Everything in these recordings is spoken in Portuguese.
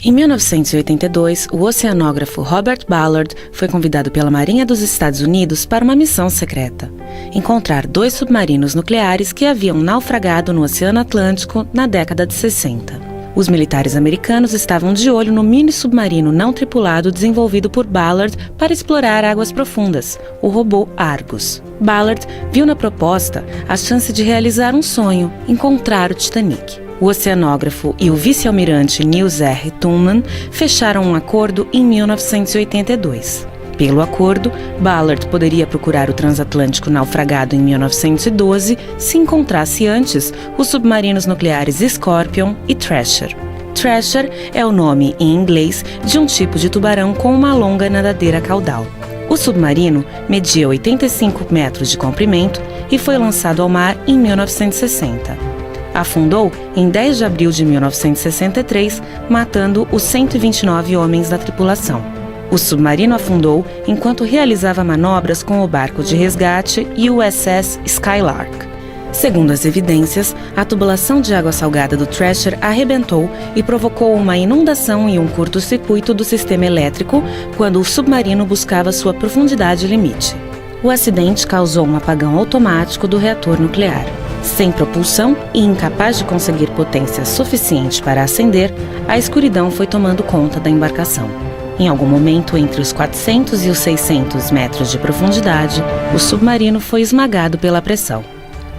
Em 1982, o oceanógrafo Robert Ballard foi convidado pela Marinha dos Estados Unidos para uma missão secreta: encontrar 2 submarinos nucleares que haviam naufragado no Oceano Atlântico na década de 60. Os militares americanos estavam de olho no mini-submarino não tripulado desenvolvido por Ballard para explorar águas profundas, o robô Argus. Ballard viu na proposta a chance de realizar um sonho: encontrar o Titanic. O oceanógrafo e o vice-almirante Niels R. Tunman fecharam um acordo em 1982. Pelo acordo, Ballard poderia procurar o transatlântico naufragado em 1912 se encontrasse antes os submarinos nucleares Scorpion e Thrasher. Thrasher é o nome, em inglês, de um tipo de tubarão com uma longa nadadeira caudal. O submarino media 85 metros de comprimento e foi lançado ao mar em 1960. Afundou em 10 de abril de 1963, matando os 129 homens da tripulação. O submarino afundou enquanto realizava manobras com o barco de resgate USS Skylark. Segundo as evidências, a tubulação de água salgada do Thrasher arrebentou e provocou uma inundação e um curto-circuito do sistema elétrico quando o submarino buscava sua profundidade limite. O acidente causou um apagão automático do reator nuclear. Sem propulsão e incapaz de conseguir potência suficiente para acender, a escuridão foi tomando conta da embarcação. Em algum momento entre os 400 e os 600 metros de profundidade, o submarino foi esmagado pela pressão.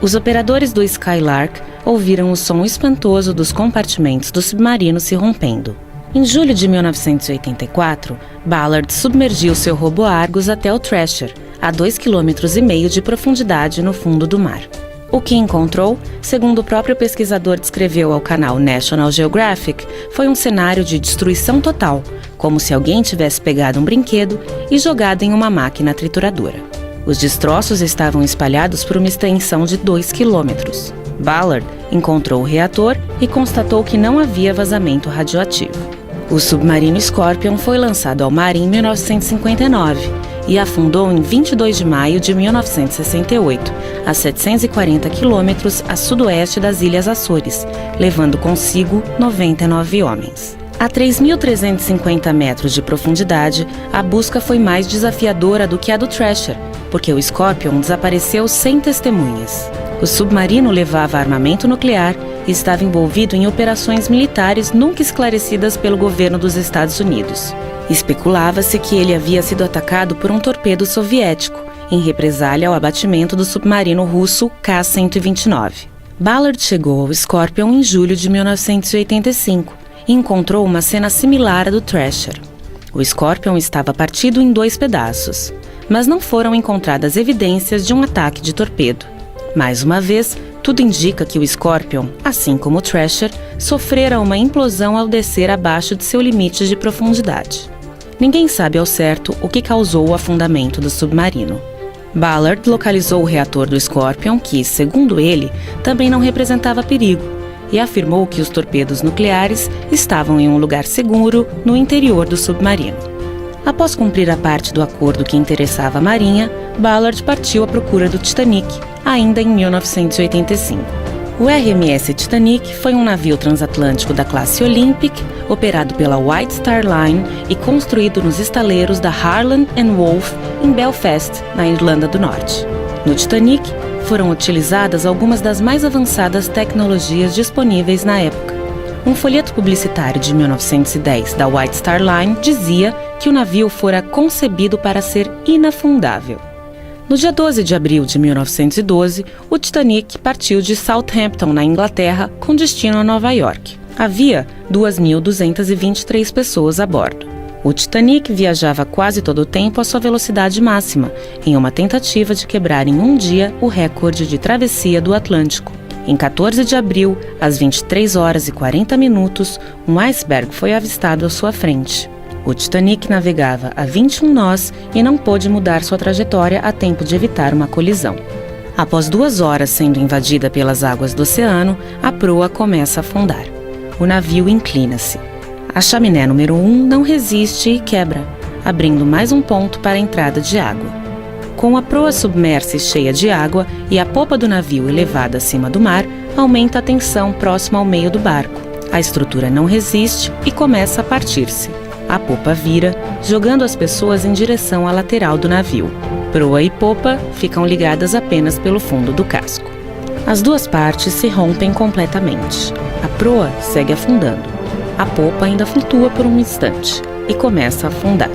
Os operadores do Skylark ouviram o som espantoso dos compartimentos do submarino se rompendo. Em julho de 1984, Ballard submergiu seu robô Argus até o Thrasher, a 2,5 km de profundidade no fundo do mar. O que encontrou, segundo o próprio pesquisador descreveu ao canal National Geographic, foi um cenário de destruição total, como se alguém tivesse pegado um brinquedo e jogado em uma máquina trituradora. Os destroços estavam espalhados por uma extensão de 2 quilômetros. Ballard encontrou o reator e constatou que não havia vazamento radioativo. O submarino Scorpion foi lançado ao mar em 1959 e afundou em 22 de maio de 1968, a 740 quilômetros a sudoeste das Ilhas Açores, levando consigo 99 homens. A 3.350 metros de profundidade, a busca foi mais desafiadora do que a do Thrasher, porque o Scorpion desapareceu sem testemunhas. O submarino levava armamento nuclear e estava envolvido em operações militares nunca esclarecidas pelo governo dos Estados Unidos. Especulava-se que ele havia sido atacado por um torpedo soviético, em represália ao abatimento do submarino russo K-129. Ballard chegou ao Scorpion em julho de 1985 e encontrou uma cena similar à do Thrasher. O Scorpion estava partido em 2 pedaços, mas não foram encontradas evidências de um ataque de torpedo. Mais uma vez, tudo indica que o Scorpion, assim como o Thrasher, sofrera uma implosão ao descer abaixo de seu limite de profundidade. Ninguém sabe ao certo o que causou o afundamento do submarino. Ballard localizou o reator do Scorpion, que, segundo ele, também não representava perigo, e afirmou que os torpedos nucleares estavam em um lugar seguro no interior do submarino. Após cumprir a parte do acordo que interessava a Marinha, Ballard partiu à procura do Titanic, ainda em 1985. O RMS Titanic foi um navio transatlântico da classe Olympic, operado pela White Star Line e construído nos estaleiros da Harland & Wolff, em Belfast, na Irlanda do Norte. No Titanic, foram utilizadas algumas das mais avançadas tecnologias disponíveis na época. Um folheto publicitário de 1910 da White Star Line dizia que o navio fora concebido para ser inafundável. No dia 12 de abril de 1912, o Titanic partiu de Southampton, na Inglaterra, com destino a Nova York. Havia 2.223 pessoas a bordo. O Titanic viajava quase todo o tempo à sua velocidade máxima, em uma tentativa de quebrar em um dia o recorde de travessia do Atlântico. Em 14 de abril, às 23 horas e 40 minutos, um iceberg foi avistado à sua frente. O Titanic navegava a 21 nós e não pôde mudar sua trajetória a tempo de evitar uma colisão. Após 2 horas sendo invadida pelas águas do oceano, a proa começa a afundar. O navio inclina-se. A chaminé número 1 não resiste e quebra, abrindo mais um ponto para a entrada de água. Com a proa submersa e cheia de água e a popa do navio elevada acima do mar, aumenta a tensão próxima ao meio do barco. A estrutura não resiste e começa a partir-se. A popa vira, jogando as pessoas em direção à lateral do navio. Proa e popa ficam ligadas apenas pelo fundo do casco. As duas partes se rompem completamente. A proa segue afundando. A popa ainda flutua por um instante e começa a afundar.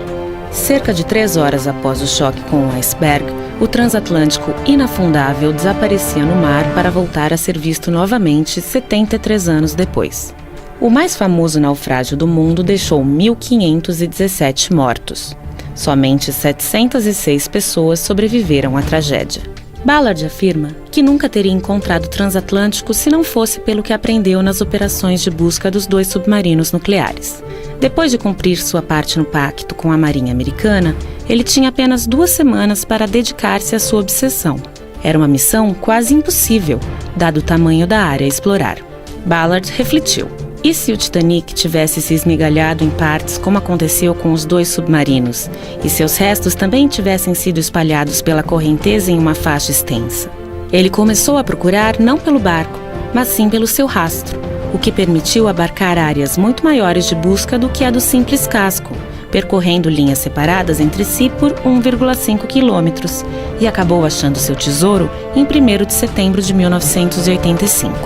Cerca de 3 horas após o choque com o iceberg, o transatlântico inafundável desaparecia no mar para voltar a ser visto novamente 73 anos depois. O mais famoso naufrágio do mundo deixou 1.517 mortos. Somente 706 pessoas sobreviveram à tragédia. Ballard afirma que nunca teria encontrado o transatlântico se não fosse pelo que aprendeu nas operações de busca dos 2 submarinos nucleares. Depois de cumprir sua parte no pacto com a Marinha Americana, ele tinha apenas 2 semanas para dedicar-se à sua obsessão. Era uma missão quase impossível, dado o tamanho da área a explorar. Ballard refletiu. E se o Titanic tivesse se esmigalhado em partes como aconteceu com os 2 submarinos, e seus restos também tivessem sido espalhados pela correnteza em uma faixa extensa? Ele começou a procurar não pelo barco, mas sim pelo seu rastro, o que permitiu abarcar áreas muito maiores de busca do que a do simples casco, percorrendo linhas separadas entre si por 1,5 quilômetros, e acabou achando seu tesouro em 1º de setembro de 1985.